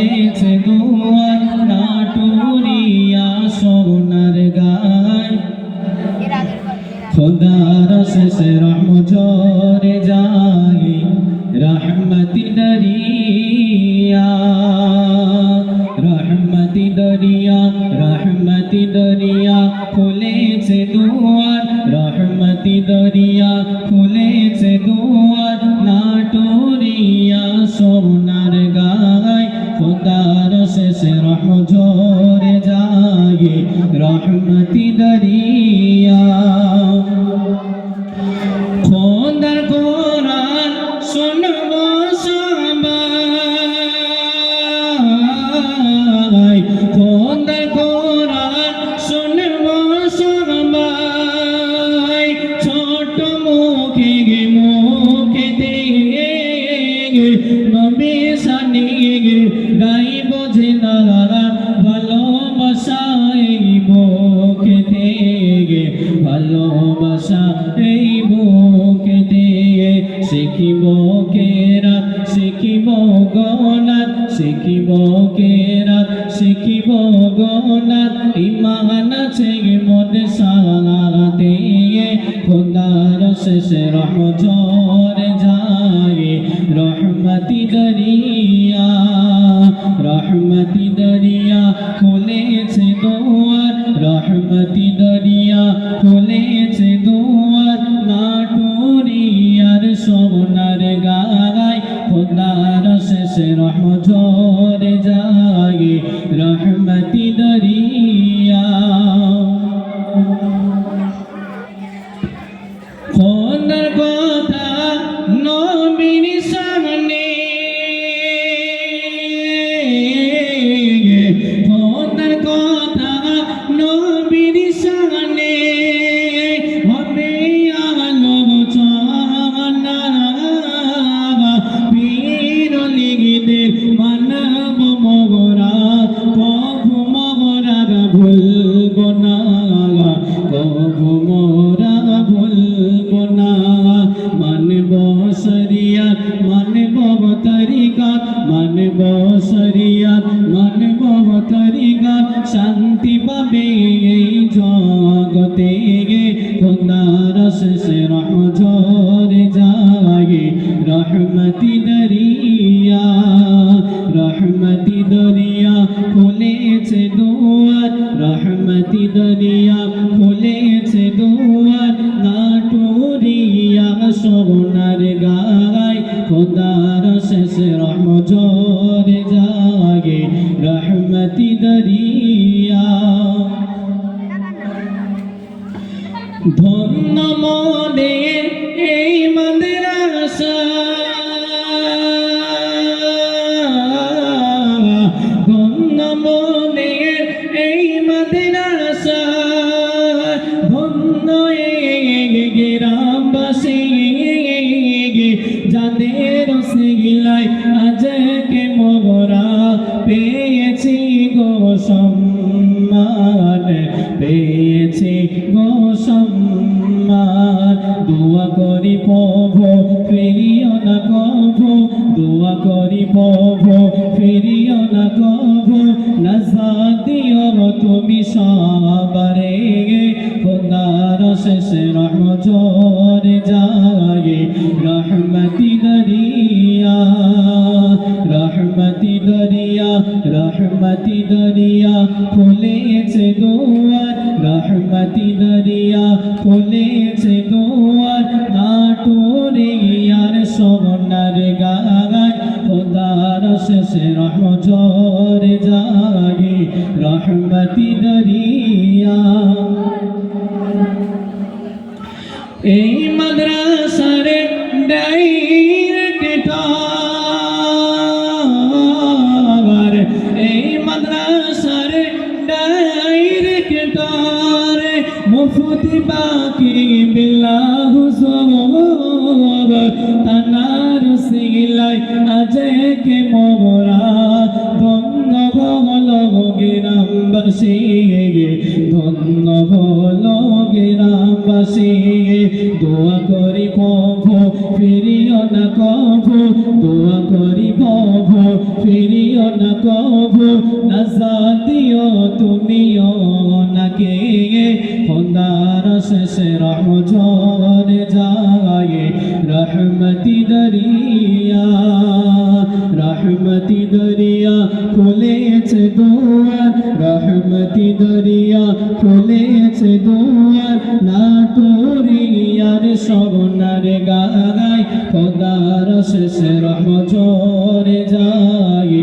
খুলেছে দুয়ার নাটুরিয়া সোনার গায় খোদার শেষ রহমত ঝরে যায় রহমতি দরিয়া রহমতি দরিয়া রহমতি দরিয়া খুলেছে দুয়ার রহমতি দরিয়া খুলেছে দুয়ার নাটুরিয়া সোনার গায় খোদার শেষ রহমত ঝরে যায় রহমতি দরিয়া খোদার কোরআন শুনবো সবাই খোদার কোরআন শুনবো সবাই ছোট মুখে দিয়ে নবী সানি গাইব জিনা ভালোবাসা এই বুকে দিয়ে ভালোবাসা এই বুকে দিয়ে শিখিব কেরাত শিখিব গনাত শিখিব কেরাত শিখিব গনাত ইমান আছে মন সারাতে খোদার শেষ রহমত ঝরে যায় রহমতি দরিয়া রহমতি দরিয়া খুলেছে দুয়ার রহমতি দরিয়া খুলেছে দুয়ার নাটুরিয়ার সোনার গায় খোদার শেষ রহমত ঝরে যায় রহমতি দরিয়া খোদার কথা নবীর সামনে খোদার কথা নবীর সামনে হবে আলোচনা পীর লিগিদের মানব মগরা কভু মগরা ভুলব না কভু মোরা ভুলব না মানব শরিয়ত মানব তরিকত মানব শরিয়ত মানব তরিকত শান্তি পাবে এই জগতে খোদার শেষ রহমত ঝরে যায় রহমতি দরিয়া রহমতি দরিয়া খুলেছে দুয়ার রহমতি দরিয়া খুলেছে দুয়ার নাটুরিয়া সোনার গায় খোদার শেষ রহমত ঝরে যায় রহমতি দরিয়া ধন্য মনে এই মাদ্রাসা ধন্য মনে এই মাদ্রাসা ধন্য গ্রামবাসী যাদের সিগিলাই আজকে মগরা পেয়েছি গো সম্মান পেয়েছি গো সম্মান দোয়া করি প্রভু ফিরিও না কভু দোয়া করি প্রভু ফিরিও না কভু নাজাত দিও তুমি সবারে খোদার শেষ রহমত ঝরে যায় রহমতি দরিয়া রহমতি দরিয়া রহমতি দরিয়া খুলেছে দুয়ার রহমতি দরিয়া খুলেছে দুয়ার নাটুরিয়ার সোনার গায় খোদার শেষ রহমত ঝরে যায় রহমতি দরিয়া এই মাদ্রাসার ডাইরেক্টর এই মাদ্রাসার ডাইরেক্টর মুফতি বাকি বিল্লাহ হুজুর তানার সিলাই আজকে মোরা ধন্য হলো গ্রামবাসী ধন্য হলো গ্রামবাসী দোয়া করি প্রভু ফিরিও না কভু দোয়া করি প্রভু ফিরিও না কভু নাজাত দিও তুমিও নাকে খোদার শেষে রহমতে যায় রহমতি দরিয়া রহমতি দরিয়া খুলেছে দুয়ার রহমতি দরিয়া খুলেছে দুয়ার নাটুরিয়ার সোনার গায় খোদার শেষে রহমতে যায়